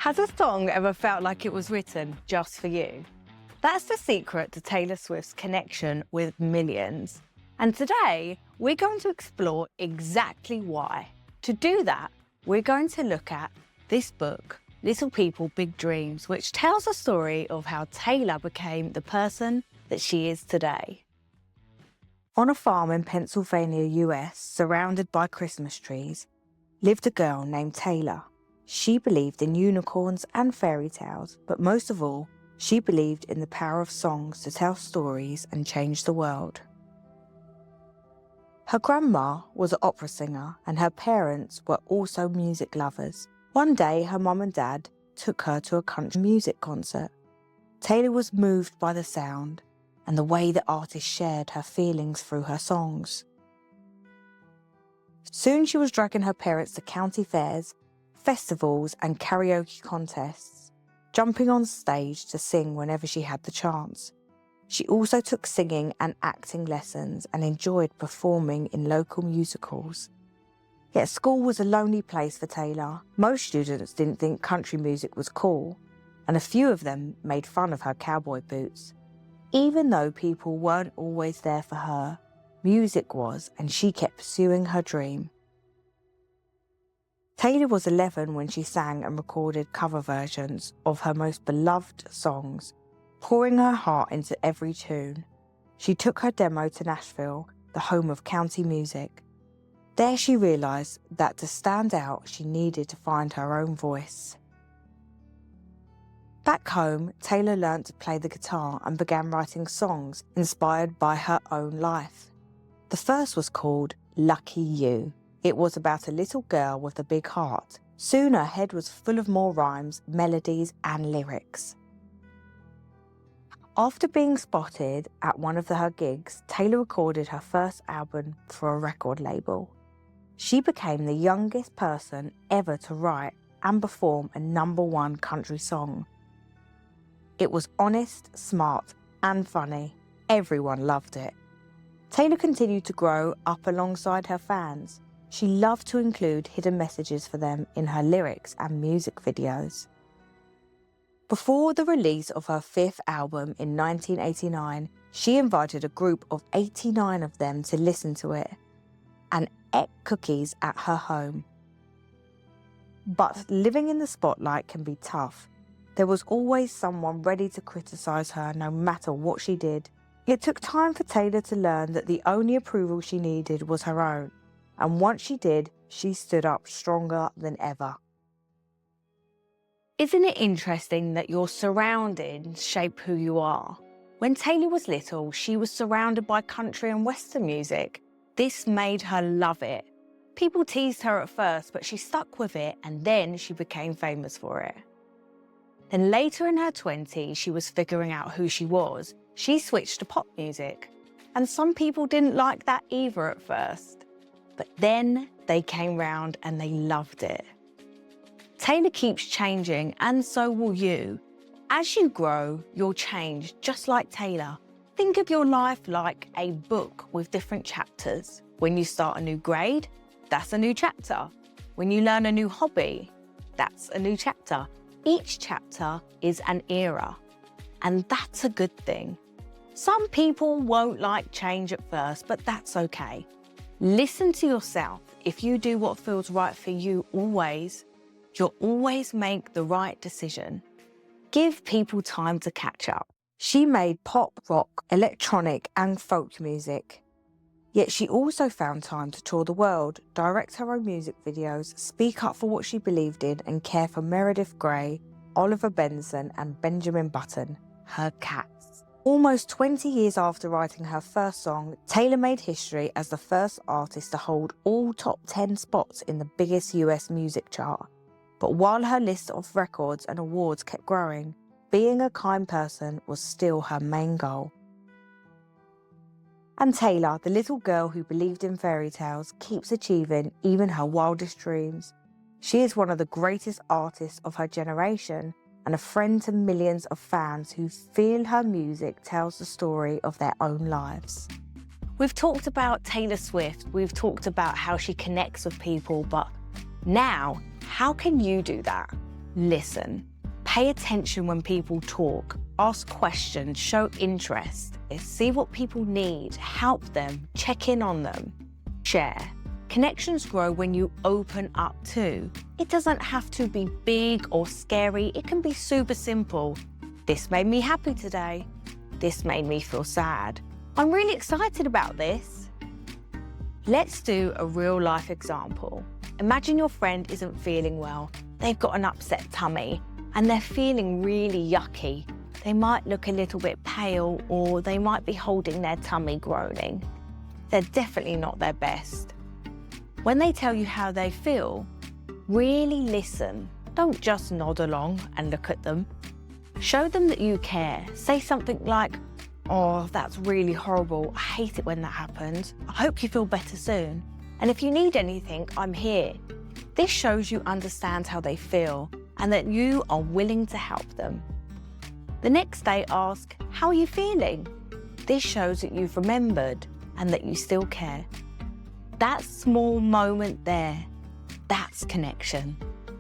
Has a song ever felt like it was written just for you? That's the secret to Taylor Swift's connection with millions. And today, we're going to explore exactly why. To do that, we're going to look at this book, Little People, Big Dreams, which tells the story of how Taylor became the person that she is today. On a farm in Pennsylvania, US, surrounded by Christmas trees, lived a girl named Taylor. She believed in unicorns and fairy tales, but most of all, she believed in the power of songs to tell stories and change the world. Her grandma was an opera singer and her parents were also music lovers. One day, her mum and dad took her to a country music concert. Taylor was moved by the sound and the way the artist shared her feelings through her songs. Soon she was dragging her parents to county fairs, festivals and karaoke contests, jumping on stage to sing whenever she had the chance. She also took singing and acting lessons and enjoyed performing in local musicals. Yet school was a lonely place for Taylor. Most students didn't think country music was cool, and a few of them made fun of her cowboy boots. Even though people weren't always there for her, music was, and she kept pursuing her dream. Taylor was 11 when she sang and recorded cover versions of her most beloved songs, pouring her heart into every tune. She took her demo to Nashville, the home of country music. There she realised that to stand out, she needed to find her own voice. Back home, Taylor learnt to play the guitar and began writing songs inspired by her own life. The first was called Lucky You. It was about a little girl with a big heart. Soon her head was full of more rhymes, melodies and lyrics. After being spotted at one of her gigs, Taylor recorded her first album for a record label. She became the youngest person ever to write and perform a #1 country song. It was honest, smart and funny. Everyone loved it. Taylor continued to grow up alongside her fans. She loved to include hidden messages for them in her lyrics and music videos. Before the release of her 5th album in 1989, she invited a group of 89 of them to listen to it and ate cookies at her home. But living in the spotlight can be tough. There was always someone ready to criticise her no matter what she did. It took time for Taylor to learn that the only approval she needed was her own. And once she did, she stood up stronger than ever. Isn't it interesting that your surroundings shape who you are? When Taylor was little, she was surrounded by country and western music. This made her love it. People teased her at first, but she stuck with it and then she became famous for it. Then later in her 20s, she was figuring out who she was. She switched to pop music. And some people didn't like that either at first. But then they came round and they loved it. Taylor keeps changing and so will you. As you grow, you'll change just like Taylor. Think of your life like a book with different chapters. When you start a new grade, that's a new chapter. When you learn a new hobby, that's a new chapter. Each chapter is an era, and that's a good thing. Some people won't like change at first, but that's okay. Listen to yourself. If you do what feels right for you always, you'll always make the right decision. Give people time to catch up. She made pop, rock, electronic and folk music. Yet she also found time to tour the world, direct her own music videos, speak up for what she believed in and care for Meredith Grey, Oliver Benson and Benjamin Button, her cats. Almost 20 years after writing her first song, Taylor made history as the first artist to hold all top 10 spots in the biggest US music chart. But while her list of records and awards kept growing, being a kind person was still her main goal. And Taylor, the little girl who believed in fairy tales, keeps achieving even her wildest dreams. She is one of the greatest artists of her generation and a friend to millions of fans who feel her music tells the story of their own lives. We've talked about Taylor Swift, we've talked about how she connects with people, but now, how can you do that? Listen. Pay attention when people talk. Ask questions, show interest. See what people need, help them, check in on them. Share. Connections grow when you open up too. It doesn't have to be big or scary. It can be super simple. This made me happy today. This made me feel sad. I'm really excited about this. Let's do a real life example. Imagine your friend isn't feeling well. They've got an upset tummy and they're feeling really yucky. They might look a little bit pale or they might be holding their tummy groaning. They're definitely not their best. When they tell you how they feel, really listen. Don't just nod along and look at them. Show them that you care. Say something like, "Oh, that's really horrible. I hate it when that happens. I hope you feel better soon. And if you need anything, I'm here." This shows you understand how they feel and that you are willing to help them. The next day, ask, "How are you feeling?" This shows that you've remembered and that you still care. That small moment there, that's connection.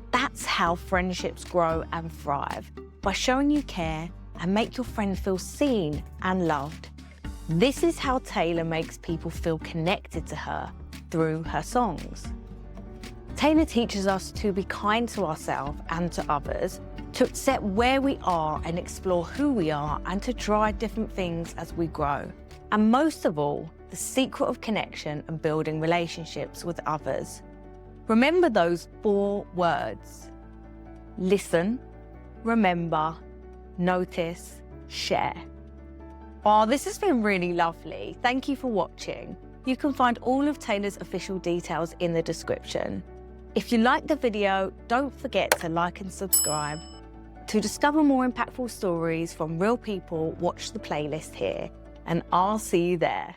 That's how friendships grow and thrive, by showing you care and make your friend feel seen and loved. This is how Taylor makes people feel connected to her through her songs. Taylor teaches us to be kind to ourselves and to others, to accept where we are and explore who we are, and to try different things as we grow. And most of all, the secret of connection and building relationships with others. Remember those 4 words. Listen, remember, notice, share. Oh, this has been really lovely. Thank you for watching. You can find all of Taylor's official details in the description. If you liked the video, don't forget to like and subscribe. To discover more impactful stories from real people, watch the playlist here, and I'll see you there.